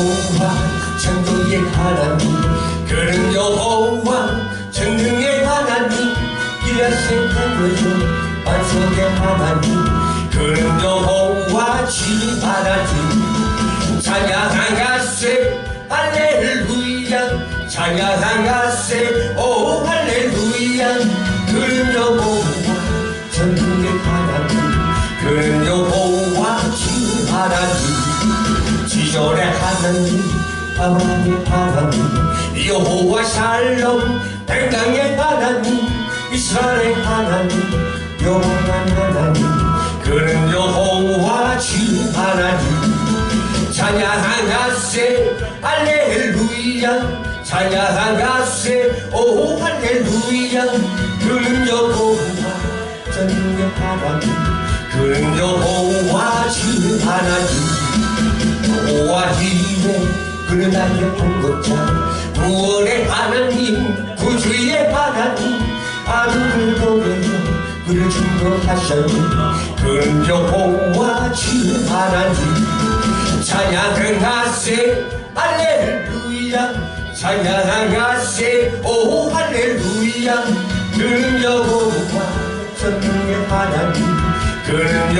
여호와 창조의 하나님, 그는 여호와 전능의 하나님, 일하신 하늘로 반석의 하나님, 그는 여호와 지 하나님. 찬양하세 할렐루야, 찬양하세 오 할렐루야. 그는 여호와 전능의 하나님, 그는 여호와 지 하나님. 지존의 하나님, 아브라함의 하나님, 여호와 샬롬 평강의 하나님, 이스라엘의 하나님, 영원한 하나님, 그는 여호와 지 하나님. 찬양하세 할렐루야, 찬양하세 오 할렐루야. 그는 여호와 전능의 하나님, 그는 여호와 지 하나님. 여호와 이레, 그는 나의 통곡자, 구원의 하나님, 구주의 하나님, 아들을 보내어 그를 중보하셨니, 그는 여호와 지 하나님. 찬양하세 할렐루야, 찬양하세 오 할렐루야. 그는 여호와 전능의 하나님, 그는